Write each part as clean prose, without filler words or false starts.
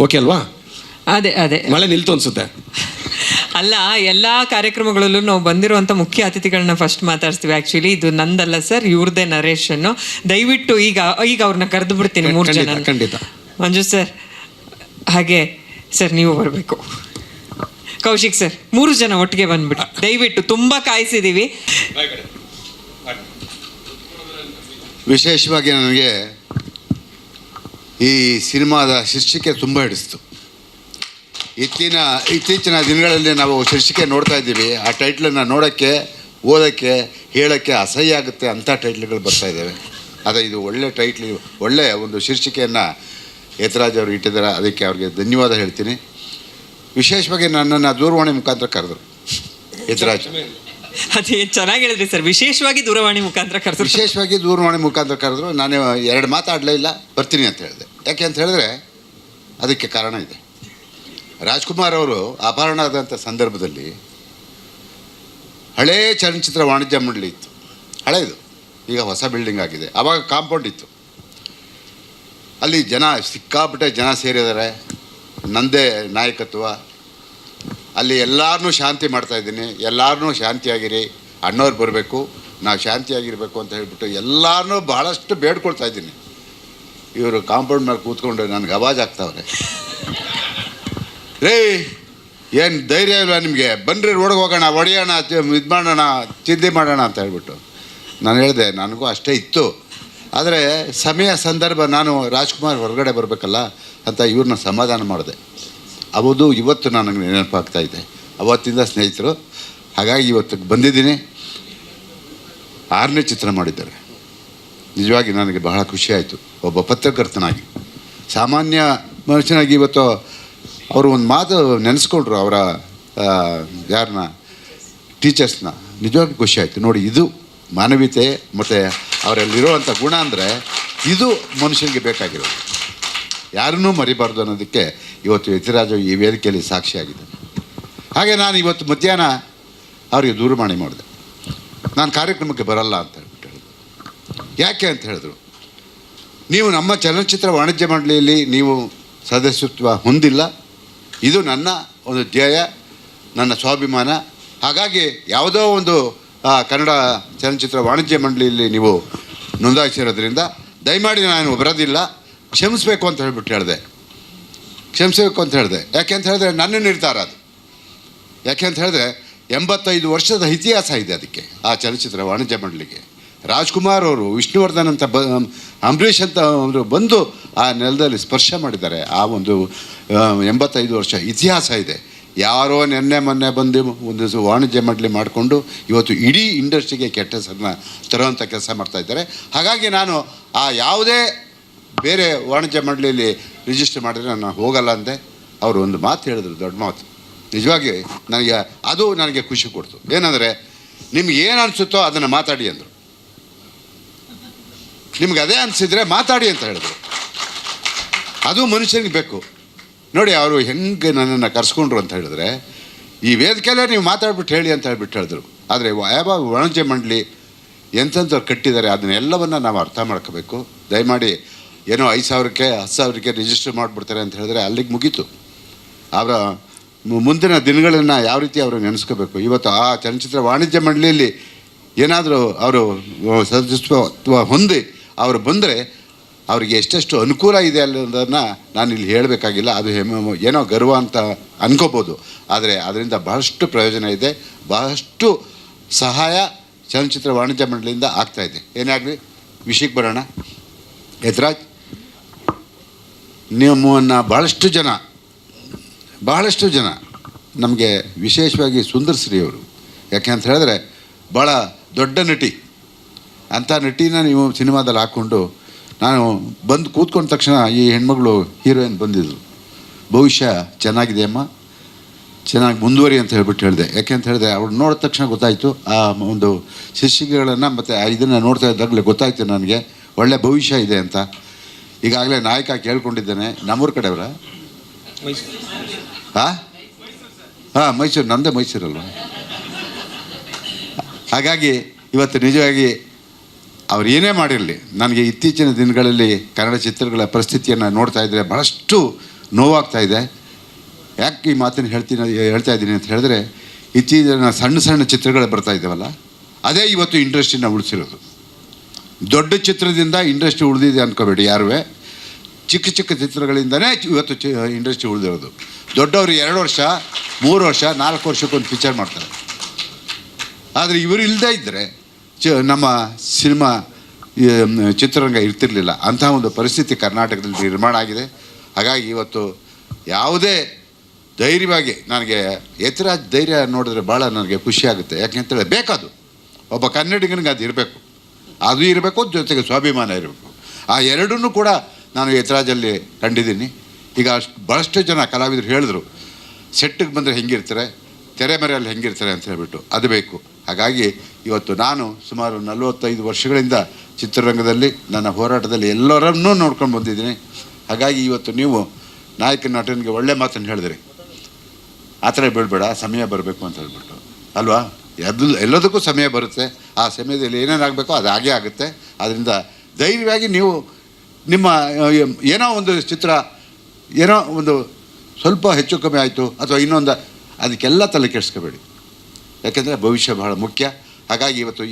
Okay ಅಲ್ವಾ? ಅದೇ ಅದೇ ಮಳೆ ನಿಲ್ತು ಅನ್ಸುತ್ತೆ. ಅಲ್ಲ, ಎಲ್ಲ ಕಾರ್ಯಕ್ರಮಗಳಲ್ಲೂ ನಾವು ಬಂದಿರುವಂಥ ಮುಖ್ಯ ಅತಿಥಿಗಳನ್ನ ಫಸ್ಟ್ ಮಾತಾಡ್ತೀವಿ. ಆ್ಯಕ್ಚುಲಿ ಇದು ನಂದಲ್ಲ ಸರ್, ಇವ್ರದ್ದೇ ನರೇಶನ್ನು. ದಯವಿಟ್ಟು ಈಗ ಅವ್ರನ್ನ ಕರೆದು ಬಿಡ್ತೀನಿ 3 ಜನ. ಖಂಡಿತ. ಮಂಜು ಸರ್, ಹಾಗೆ ಸರ್ ನೀವು ಬರಬೇಕು. ಕೌಶಿಕ್ ಸರ್, 3 ಜನ ಒಟ್ಟಿಗೆ ಬಂದ್ಬಿಟ್ಟು ದಯವಿಟ್ಟು, ತುಂಬ ಕಾಯಿಸಿದ್ದೀವಿ. ವಿಶೇಷವಾಗಿ ನನಗೆ ಈ ಸಿನಿಮಾದ ಶೀರ್ಷಿಕೆ ತುಂಬ ಹಿಡಿಸ್ತು. ಇತ್ತೀಚಿನ ದಿನಗಳಲ್ಲಿ ನಾವು ಶೀರ್ಷಿಕೆ ನೋಡ್ತಾ ಇದ್ದೀವಿ. ಆ ಟೈಟ್ಲನ್ನು ನೋಡೋಕ್ಕೆ, ಓದೋಕ್ಕೆ, ಹೇಳೋಕ್ಕೆ ಅಸಹ್ಯ ಆಗುತ್ತೆ ಅಂಥ ಟೈಟ್ಲ್ಗಳು ಬರ್ತಾ ಇದ್ದಾವೆ. ಆದರೆ ಇದು ಒಳ್ಳೆ ಟೈಟ್ಲ್, ಒಳ್ಳೆಯ ಒಂದು ಶೀರ್ಷಿಕೆಯನ್ನು ಯತಿರಾಜ್ ಅವರು ಇಟ್ಟಿದ್ದಾರೆ. ಅದಕ್ಕೆ ಅವ್ರಿಗೆ ಧನ್ಯವಾದ ಹೇಳ್ತೀನಿ. ವಿಶೇಷವಾಗಿ ನನ್ನನ್ನು ದೂರವಾಣಿ ಮುಖಾಂತರ ಕರೆದರು ಯತಿರಾಜ್. ಅದೇ ಚೆನ್ನಾಗಿ ಹೇಳಿದ್ರಿ ಸರ್, ವಿಶೇಷವಾಗಿ ದೂರವಾಣಿ ಮುಖಾಂತರ ಕರೆದ್ರು. ನಾನು 2 ಮಾತಾಡಲೇ ಇಲ್ಲ, ಬರ್ತೀನಿ ಅಂತ ಹೇಳಿದೆ. ಯಾಕೆ ಅಂತ ಹೇಳಿದ್ರೆ ಅದಕ್ಕೆ ಕಾರಣ ಇದೆ. ರಾಜ್ಕುಮಾರ್ ಅವರು ಅಪಹರಣ ಆದಂಥ ಸಂದರ್ಭದಲ್ಲಿ ಹಳೇ ಚಲನಚಿತ್ರ ವಾಣಿಜ್ಯ ಮಂಡಳಿ ಇತ್ತು, ಹಳೇದು, ಈಗ ಹೊಸ ಬಿಲ್ಡಿಂಗ್ ಆಗಿದೆ. ಆವಾಗ ಕಾಂಪೌಂಡ್ ಇತ್ತು. ಅಲ್ಲಿ ಸಿಕ್ಕಾಪಟ್ಟೆ ಜನ ಸೇರಿದ್ದಾರೆ. ನಂದೇ ನಾಯಕತ್ವ. ಅಲ್ಲಿ ಎಲ್ಲರನ್ನೂ ಶಾಂತಿ ಮಾಡ್ತಾಯಿದ್ದೀನಿ. ಎಲ್ಲರನ್ನೂ ಶಾಂತಿಯಾಗಿರಿ, ಅಣ್ಣವ್ರು ಬರಬೇಕು, ನಾವು ಶಾಂತಿಯಾಗಿರಬೇಕು ಅಂತ ಹೇಳ್ಬಿಟ್ಟು ಎಲ್ಲರನ್ನೂ ಭಾಳಷ್ಟು ಬೇಡ್ಕೊಳ್ತಾ ಇದ್ದೀನಿ. ಇವರು ಕಾಂಪೌಂಡ್ ಮೇಲೆ ಕೂತ್ಕೊಂಡು ನನಗೆ ಆವಾಜ್ ಆಗ್ತಾವ್ರೆ, ರೇ ಏನು ಧೈರ್ಯ ಇಲ್ವಾ ನಿಮಗೆ, ಬನ್ನಿರಿ ಒಳಗೆ ಹೋಗೋಣ, ಹೊಡೆಯೋಣ, ಇದು ಮಾಡೋಣ, ಚಿಂತೆ ಮಾಡೋಣ ಅಂತ ಹೇಳ್ಬಿಟ್ಟು ನಾನು ಹೇಳಿದೆ. ನನಗೂ ಅಷ್ಟೇ ಇತ್ತು. ಆದರೆ ಸಮಯ ಸಂದರ್ಭ, ನಾನು ರಾಜ್ಕುಮಾರ್ ಹೊರಗಡೆ ಬರಬೇಕಲ್ಲ ಅಂತ ಇವ್ರನ್ನ ಸಮಾಧಾನ ಮಾಡಿದೆ. ಅವತ್ತು ಇವತ್ತು ನನಗೆ ನೆನಪಾಗ್ತಾಯಿದೆ. ಅವತ್ತಿಂದ ಸ್ನೇಹಿತರು. ಹಾಗಾಗಿ ಇವತ್ತಿಗೆ ಬಂದಿದ್ದೀನಿ. 6ನೇ ಚಿತ್ರ ಮಾಡಿದ್ದಾರೆ. ನಿಜವಾಗಿ ನನಗೆ ಬಹಳ ಖುಷಿಯಾಯಿತು. ಒಬ್ಬ ಪತ್ರಕರ್ತನಾಗಿ, ಸಾಮಾನ್ಯ ಮನುಷ್ಯನಾಗಿ ಇವತ್ತು ಅವರು ಒಂದು ಮಾತು ನೆನೆಸ್ಕೊಂಡ್ರು, ಅವರ ಯಾರನ್ನ, ಟೀಚರ್ಸ್ನ. ನಿಜವಾಗಿ ಖುಷಿಯಾಯಿತು. ನೋಡಿ, ಇದು ಮಾನವೀಯತೆ ಮತ್ತು ಅವರಲ್ಲಿರುವಂಥ ಗುಣ. ಅಂದರೆ ಇದು ಮನುಷ್ಯನಿಗೆ ಬೇಕಾಗಿರೋದು. ಯಾರನ್ನೂ ಮರಿಬಾರ್ದು ಅನ್ನೋದಕ್ಕೆ ಇವತ್ತು ಯತಿರಾಜು ಈ ವೇದಿಕೆಯಲ್ಲಿ ಸಾಕ್ಷಿಯಾಗಿದೆ. ಹಾಗೆ ನಾನು ಇವತ್ತು ಮಧ್ಯಾಹ್ನ ಅವರಿಗೆ ದೂರವಾಣಿ ಮಾಡಿದೆ. ನಾನು ಕಾರ್ಯಕ್ರಮಕ್ಕೆ ಬರಲ್ಲ ಅಂತ ಹೇಳ್ಬಿಟ್ಟು ಹೇಳಿದ್ರು. ಯಾಕೆ ಅಂತ ಹೇಳಿದ್ರು, ನೀವು ನಮ್ಮ ಚಲನಚಿತ್ರ ವಾಣಿಜ್ಯ ಮಂಡಳಿಯಲ್ಲಿ ನೀವು ಸದಸ್ಯತ್ವ ಹೊಂದಿಲ್ಲ. ಇದು ನನ್ನ ಒಂದು ಧ್ಯೇಯ, ನನ್ನ ಸ್ವಾಭಿಮಾನ. ಹಾಗಾಗಿ ಯಾವುದೋ ಒಂದು ಕನ್ನಡ ಚಲನಚಿತ್ರ ವಾಣಿಜ್ಯ ಮಂಡಳಿಯಲ್ಲಿ ನೀವು ನೋಂದಾಯಿಸಿರೋದ್ರಿಂದ ದಯಮಾಡಿ ನಾನು ಬರೋದಿಲ್ಲ, ಕ್ಷಮಿಸಬೇಕು ಅಂತ ಹೇಳ್ಬಿಟ್ಟು ಹೇಳಿದೆ. ಯಾಕೆ ಅಂತ ಹೇಳಿದ್ರೆ ನನ್ನ ನಿರ್ಧಾರ ಅದು. ಯಾಕೆ ಅಂತ ಹೇಳಿದ್ರೆ 85 ವರ್ಷದ ಇತಿಹಾಸ ಇದೆ ಅದಕ್ಕೆ, ಆ ಚಲನಚಿತ್ರ ವಾಣಿಜ್ಯ ಮಂಡಳಿಗೆ. ರಾಜ್ಕುಮಾರ್ ಅವರು, ವಿಷ್ಣುವರ್ಧನ್ ಅಂತ, ಅಂಬರೀಷ್ ಅಂತ ಅವರು ಬಂದು ಆ ನೆಲದಲ್ಲಿ ಸ್ಪರ್ಶ ಮಾಡಿದ್ದಾರೆ. ಆ ಒಂದು 85 ವರ್ಷ ಇತಿಹಾಸ ಇದೆ. ಯಾರೋ ಮೊನ್ನೆ ಬಂದು ಒಂದು ವಾಣಿಜ್ಯ ಮಂಡಳಿ ಮಾಡಿಕೊಂಡು ಇವತ್ತು ಇಡೀ ಇಂಡಸ್ಟ್ರಿಗೆ ಕೆಟ್ಟ ಹೆಸರನ್ನ ತರುವಂಥ ಕೆಲಸ ಮಾಡ್ತಾಯಿದ್ದಾರೆ. ಹಾಗಾಗಿ ನಾನು ಆ ಯಾವುದೇ ಬೇರೆ ವಾಣಿಜ್ಯ ಮಂಡಳಿಯಲ್ಲಿ ರಿಜಿಸ್ಟರ್ ಮಾಡಿದರೆ ನಾನು ಹೋಗಲ್ಲ ಅಂದೆ. ಅವರು ಒಂದು ಮಾತು ಹೇಳಿದ್ರು, ದೊಡ್ಡ ಮಾತು. ನಿಜವಾಗಿ ನನಗೆ ಖುಷಿ ಕೊಡ್ತು. ಏನಂದರೆ, ನಿಮ್ಗೆ ಏನು ಅನಿಸುತ್ತೋ ಅದನ್ನು ಮಾತಾಡಿ ಅಂದರು. ನಿಮ್ಗೆ ಅದೇ ಅನಿಸಿದರೆ ಮಾತಾಡಿ ಅಂತ ಹೇಳಿದ್ರು. ಅದು ಮನುಷ್ಯನಿಗೆ ಬೇಕು. ನೋಡಿ, ಅವರು ಹೆಂಗೆ ನನ್ನನ್ನು ಕರ್ಸ್ಕೊಂಡ್ರು ಅಂತ ಹೇಳಿದ್ರೆ, ಈ ವೇದಿಕೆಯಲ್ಲೇ ನೀವು ಮಾತಾಡ್ಬಿಟ್ಟು ಹೇಳಿ ಅಂತ ಹೇಳಿದ್ರು. ಆದರೆ ಯಾವ ವಾಣಿಜ್ಯ ಮಂಡಳಿ ಎಂಥವ್ರು ಕಟ್ಟಿದ್ದಾರೆ ಅದನ್ನೆಲ್ಲವನ್ನು ನಾವು ಅರ್ಥ ಮಾಡ್ಕೋಬೇಕು. ದಯಮಾಡಿ ಏನೋ 5,000ಕ್ಕೆ 10,000ಕ್ಕೆ ರಿಜಿಸ್ಟರ್ ಮಾಡಿಬಿಡ್ತಾರೆ ಅಂತ ಹೇಳಿದ್ರೆ ಅಲ್ಲಿಗೆ ಮುಗೀತು. ಅವರ ಮುಂದಿನ ದಿನಗಳನ್ನು ಯಾವ ರೀತಿ ಅವರು ನೆನೆಸ್ಕೋಬೇಕು. ಇವತ್ತು ಆ ಚಲನಚಿತ್ರ ವಾಣಿಜ್ಯ ಮಂಡಳಿಯಲ್ಲಿ ಏನಾದರೂ ಅವರು ಸದಸ್ಯತ್ವ ಹೊಂದಿ ಅವರು ಬಂದರೆ ಅವರಿಗೆ ಎಷ್ಟೆಷ್ಟು ಅನುಕೂಲ ಇದೆ ಅನ್ನೋದನ್ನು ನಾನು ಇಲ್ಲಿ ಹೇಳಬೇಕಾಗಿಲ್ಲ. ಅದು ಏನೋ ಗರ್ವ ಅಂತ ಅನ್ಕೋಬೋದು. ಆದರೆ ಅದರಿಂದ ಬಹಳಷ್ಟು ಪ್ರಯೋಜನ ಇದೆ, ಬಹಳಷ್ಟು ಸಹಾಯ ಚಲನಚಿತ್ರ ವಾಣಿಜ್ಯ ಮಂಡಳಿಯಿಂದ ಆಗ್ತಾಯಿದೆ. ಏನಾಗಲಿ, ವಿಷಯಕ್ಕೆ ಬರೋಣ. ಯತಿರಾಜ್, ನಿಮ್ಮನ್ನು ಬಹಳಷ್ಟು ಜನ ನಮಗೆ, ವಿಶೇಷವಾಗಿ ಸುಂದರ್ಶ್ರೀ ಅವರು, ಯಾಕೆ ಅಂತ ಹೇಳಿದ್ರೆ ಭಾಳ ದೊಡ್ಡ ನಟಿ. ಅಂಥ ನಟಿನ ನೀವು ಸಿನಿಮಾದಲ್ಲಿ ಹಾಕ್ಕೊಂಡು, ನಾನು ಬಂದು ಕೂತ್ಕೊಂಡ ತಕ್ಷಣ ಈ ಹೆಣ್ಮಗಳು ಹೀರೋಯಿನ್ ಬಂದಿದ್ದರು. ಭವಿಷ್ಯ ಚೆನ್ನಾಗಿದೆ ಅಮ್ಮ, ಚೆನ್ನಾಗಿ ಮುಂದುವರಿ ಅಂತ ಹೇಳ್ಬಿಟ್ಟು ಹೇಳಿದೆ. ಯಾಕೆ ಅಂತ ಹೇಳಿದೆ, ಅವ್ರು ನೋಡಿದ ತಕ್ಷಣ ಗೊತ್ತಾಯಿತು. ಆ ಒಂದು ಶೀರ್ಷಿಕೆಗಳನ್ನು ಮತ್ತು ಇದನ್ನು ನೋಡ್ತಾ ಇದ್ದಾಗಲೇ ಗೊತ್ತಾಯಿತು ನನಗೆ ಒಳ್ಳೆ ಭವಿಷ್ಯ ಇದೆ ಅಂತ. ಈಗಾಗಲೇ ನಾಯಕ ಕೇಳ್ಕೊಂಡಿದ್ದೇನೆ. ನಮ್ಮೂರ ಕಡೆಯವರ? ಮೈಸೂರು. ನಮ್ಮದೇ ಮೈಸೂರಲ್ವ? ಹಾಗಾಗಿ ಇವತ್ತು ನಿಜವಾಗಿ ಅವ್ರು ಏನೇ ಮಾಡಿರಲಿ, ನನಗೆ ಇತ್ತೀಚಿನ ದಿನಗಳಲ್ಲಿ ಕನ್ನಡ ಚಿತ್ರಗಳ ಪರಿಸ್ಥಿತಿಯನ್ನು ನೋಡ್ತಾ ಇದ್ದರೆ ಭಾಳಷ್ಟು ನೋವಾಗ್ತಾ ಇದೆ. ಯಾಕೆ ಈ ಮಾತನ್ನು ಹೇಳ್ತಾ ಇದ್ದೀನಿ ಅಂತ ಹೇಳಿದ್ರೆ, ಇತ್ತೀಚಿನ ಸಣ್ಣ ಸಣ್ಣ ಚಿತ್ರಗಳು ಬರ್ತಾ ಇದ್ದಾವಲ್ಲ, ಅದೇ ಇವತ್ತು ಇಂಡಸ್ಟ್ರಿನ ಉಳಿಸಿರೋದು. ದೊಡ್ಡ ಚಿತ್ರದಿಂದ ಇಂಡಸ್ಟ್ರಿ ಉಳಿದಿದೆ ಅಂದ್ಕೋಬೇಡಿ ಯಾರೂ. ಚಿಕ್ಕ ಚಿಕ್ಕ ಚಿತ್ರಗಳಿಂದನೇ ಇವತ್ತು ಇಂಡಸ್ಟ್ರಿ ಉಳಿದಿರೋದು. ದೊಡ್ಡವರು 2 ವರ್ಷ 3 ವರ್ಷ 4 ವರ್ಷಕ್ಕೊಂದು ಪಿಕ್ಚರ್ ಮಾಡ್ತಾರೆ. ಆದರೆ ಇವರು ಇಲ್ಲದೇ ಇದ್ದರೆ ನಮ್ಮ ಸಿನಿಮಾ ಚಿತ್ರರಂಗ ಇರ್ತಿರಲಿಲ್ಲ. ಅಂಥ ಒಂದು ಪರಿಸ್ಥಿತಿ ಕರ್ನಾಟಕದಲ್ಲಿ ನಿರ್ಮಾಣ ಆಗಿದೆ. ಹಾಗಾಗಿ ಇವತ್ತು ಯಾವುದೇ ಧೈರ್ಯವಾಗಿ, ನನಗೆ ಯತಿರಾಜ್ ಧೈರ್ಯ ನೋಡಿದ್ರೆ ಭಾಳ ನನಗೆ ಖುಷಿಯಾಗುತ್ತೆ. ಯಾಕೆಂತೇಳಿ ಬೇಕದು, ಒಬ್ಬ ಕನ್ನಡಿಗನಿಗೆ ಅದು ಇರಬೇಕು, ಅದು ಇರಬೇಕು, ಜೊತೆಗೆ ಸ್ವಾಭಿಮಾನ ಇರಬೇಕು. ಆ ಎರಡನ್ನೂ ಕೂಡ ನಾನು ಯತಿರಾಜಲ್ಲಿ ಕಂಡಿದ್ದೀನಿ. ಈಗ ಭಾಳಷ್ಟು ಜನ ಕಲಾವಿದರು ಹೇಳಿದ್ರು, ಸೆಟ್ಟಿಗೆ ಬಂದರೆ ಹೆಂಗಿರ್ತಾರೆ, ತೆರೆ ಮರೆಯಲ್ಲಿ ಹೆಂಗಿರ್ತಾರೆ ಅಂತ ಹೇಳ್ಬಿಟ್ಟು, ಅದು ಬೇಕು. ಹಾಗಾಗಿ ಇವತ್ತು ನಾನು ಸುಮಾರು 45 ವರ್ಷಗಳಿಂದ ಚಿತ್ರರಂಗದಲ್ಲಿ ನನ್ನ ಹೋರಾಟದಲ್ಲಿ ಎಲ್ಲರನ್ನೂ ನೋಡ್ಕೊಂಡು ಬಂದಿದ್ದೀನಿ. ಹಾಗಾಗಿ ಇವತ್ತು ನೀವು ನಾಯಕ ನಟನಿಗೆ ಒಳ್ಳೆ ಮಾತನ್ನು ಹೇಳಿದ್ರಿ, ಆ ಥರ ಬೀಳಬೇಡ, ಸಮಯ ಬರಬೇಕು ಅಂತ ಹೇಳ್ಬಿಟ್ಟು ಅಲ್ವಾ. ಎಲ್ಲದಕ್ಕೂ ಸಮಯ ಬರುತ್ತೆ. ಆ ಸಮಯದಲ್ಲಿ ಏನೇನಾಗಬೇಕೋ ಅದು ಹಾಗೇ ಆಗುತ್ತೆ. ಆದ್ದರಿಂದ ಧೈರ್ಯವಾಗಿ ನೀವು ನಿಮ್ಮ ಏನೋ ಒಂದು ಚಿತ್ರ ಏನೋ ಒಂದು ಸ್ವಲ್ಪ ಹೆಚ್ಚು ಕಮ್ಮಿ ಆಯಿತು ಅಥವಾ ಇನ್ನೊಂದು, ಅದಕ್ಕೆಲ್ಲ ತಲೆ ಕೆಡಿಸ್ಕೋಬೇಡಿ. ಯಾಕೆಂದರೆ ಭವಿಷ್ಯ ಬಹಳ ಮುಖ್ಯ. ಹಾಗಾಗಿ ಇವತ್ತು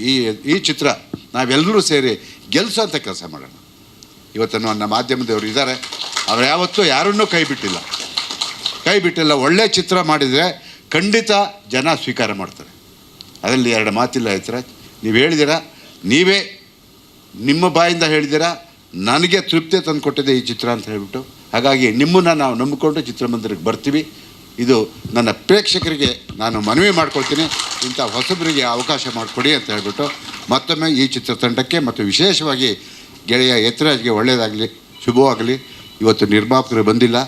ಈ ಚಿತ್ರ ನಾವೆಲ್ಲರೂ ಸೇರಿ ಗೆಲ್ಲಿಸೋಂಥ ಕೆಲಸ ಮಾಡೋಣ. ಇವತ್ತು ನನ್ನ ಮಾಧ್ಯಮದವರು ಇದ್ದಾರೆ, ಅವ್ರು ಯಾವತ್ತೂ ಯಾರನ್ನೂ ಕೈ ಬಿಟ್ಟಿಲ್ಲ. ಒಳ್ಳೆ ಚಿತ್ರ ಮಾಡಿದರೆ ಖಂಡಿತ ಜನ ಸ್ವೀಕಾರ ಮಾಡ್ತಾರೆ, ಅದರಲ್ಲಿ 2 ಮಾತಿಲ್ಲ. ಯತಿರಾಜ್, ನೀವು ಹೇಳಿದ್ದೀರಾ, ನೀವೇ ನಿಮ್ಮ ಬಾಯಿಂದ ಹೇಳಿದ್ದೀರಾ, ನನಗೆ ತೃಪ್ತಿ ತಂದು ಕೊಟ್ಟಿದೆ ಈ ಚಿತ್ರ ಅಂತ ಹೇಳ್ಬಿಟ್ಟು. ಹಾಗಾಗಿ ನಿಮ್ಮನ್ನು ನಾವು ನಂಬಿಕೊಂಡು ಚಿತ್ರಮಂದಿರಕ್ಕೆ ಬರ್ತೀವಿ. ಇದು ನನ್ನ ಪ್ರೇಕ್ಷಕರಿಗೆ ನಾನು ಮನವಿ ಮಾಡ್ಕೊಳ್ತೀನಿ, ಇಂಥ ಹೊಸಬರಿಗೆ ಅವಕಾಶ ಮಾಡಿಕೊಡಿ ಅಂತ ಹೇಳ್ಬಿಟ್ಟು ಮತ್ತೊಮ್ಮೆ ಈ ಚಿತ್ರತಂಡಕ್ಕೆ ಮತ್ತು ವಿಶೇಷವಾಗಿ ಗೆಳೆಯ ಯತಿರಾಜ್ಗೆ ಒಳ್ಳೆಯದಾಗಲಿ, ಶುಭವಾಗಲಿ. ಇವತ್ತು ನಿರ್ಮಾಪಕರು ಬಂದಿಲ್ಲ,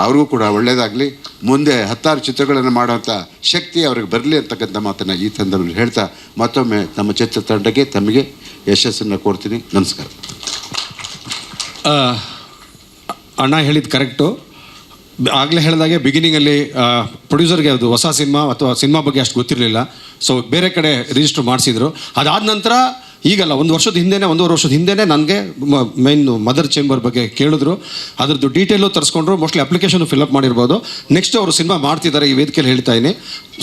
ಅವ್ರಿಗೂ ಕೂಡ ಒಳ್ಳೆಯದಾಗಲಿ. ಮುಂದೆ 10 ಚಿತ್ರಗಳನ್ನು ಮಾಡುವಂಥ ಶಕ್ತಿ ಅವ್ರಿಗೆ ಬರಲಿ ಅಂತಕ್ಕಂಥ ಮಾತನ್ನು ಈ ಸಂದರ್ಭದಲ್ಲಿ ಹೇಳ್ತಾ ಮತ್ತೊಮ್ಮೆ ನಮ್ಮ ಚಿತ್ರತಂಡಕ್ಕೆ ತಮಗೆ ಯಶಸ್ಸನ್ನು ಕೋರ್ತೀನಿ. ನಮಸ್ಕಾರ. ಅಣ್ಣ ಹೇಳಿದ್ದು ಕರೆಕ್ಟು. ಆಗಲೇ ಹೇಳಿದಾಗೆ ಬಿಗಿನಿಂಗಲ್ಲಿ ಪ್ರೊಡ್ಯೂಸರ್ಗೆ ಅದು ಹೊಸ ಸಿನಿಮಾ ಅಥವಾ ಸಿನಿಮಾ ಬಗ್ಗೆ ಅಷ್ಟು ಗೊತ್ತಿರಲಿಲ್ಲ. ಸೊ ಬೇರೆ ಕಡೆ ರಿಜಿಸ್ಟರ್ ಮಾಡಿಸಿದ್ರು. ಅದಾದ ನಂತರ ಈಗಲ್ಲ, 1.5 ವರ್ಷದ ಹಿಂದೆನೇ ನನಗೆ ಮೈನ್ ಮದರ್ ಚೇಂಬರ್ ಬಗ್ಗೆ ಕೇಳಿದ್ರು. ಅದ್ರದ್ದು ಡೀಟೇಲು ತರಿಸ್ಕೊಂಡ್ರು. ಮೋಸ್ಟ್ಲಿ ಅಪ್ಲಿಕೇಶನ್ ಫಿಲಪ್ ಮಾಡಿರ್ಬೋದು. ನೆಕ್ಸ್ಟ್ ಅವರು ಸಿನಿಮಾ ಮಾಡ್ತಿದ್ದಾರೆ, ಈ ವೇದಿಕೆಯಲ್ಲಿ ಹೇಳ್ತಾ ಇದ್ದೀನಿ.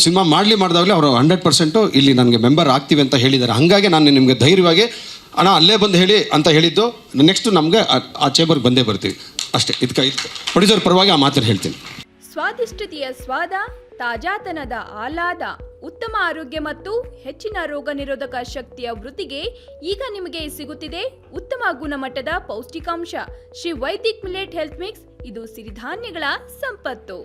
ಸಿನಿಮಾ ಮಾಡಿದಾಗಲೇ ಅವರು 100% ಇಲ್ಲಿ ನನಗೆ ಮೆಂಬರ್ ಆಗ್ತೀವಿ ಅಂತ ಹೇಳಿದ್ದಾರೆ. ಹಾಗಾಗಿ ನಾನು ನಿಮಗೆ ಧೈರ್ಯವಾಗಿ ಅಣ್ಣ ಅಲ್ಲೇ ಬಂದು ಹೇಳಿ ಅಂತ ಹೇಳಿದ್ದು. ನೆಕ್ಸ್ಟ್ ನಮಗೆ ಆ ಚೇಂಬರ್ಗೆ ಬಂದೇ ಬರ್ತೀವಿ ಅಷ್ಟೇ. ಇದಕ್ಕೆ ಪ್ರೊಡ್ಯೂಸರ್ ಪರವಾಗಿ ಆ ಮಾತನ್ನು ಹೇಳ್ತೀನಿ. ಸ್ವಾದಿಷ್ಟತೆಯ ಸ್ವಾದ, ತಾಜಾತನದ ಆಹ್ಲಾದ, ಉತ್ತಮ ಆರೋಗ್ಯ ಮತ್ತು ಹೆಚ್ಚಿನ ರೋಗ ನಿರೋಧಕ ಶಕ್ತಿಯ ವೃದ್ಧಿಗೆ ಈಗ ನಿಮಗೆ ಸಿಗುತ್ತಿದೆ ಉತ್ತಮ ಗುಣಮಟ್ಟದ ಪೌಷ್ಟಿಕಾಂಶ. Shri Vaidik millet health mix. ಇದು ಸಿರಿಧಾನ್ಯಗಳ ಸಂಪತ್ತು.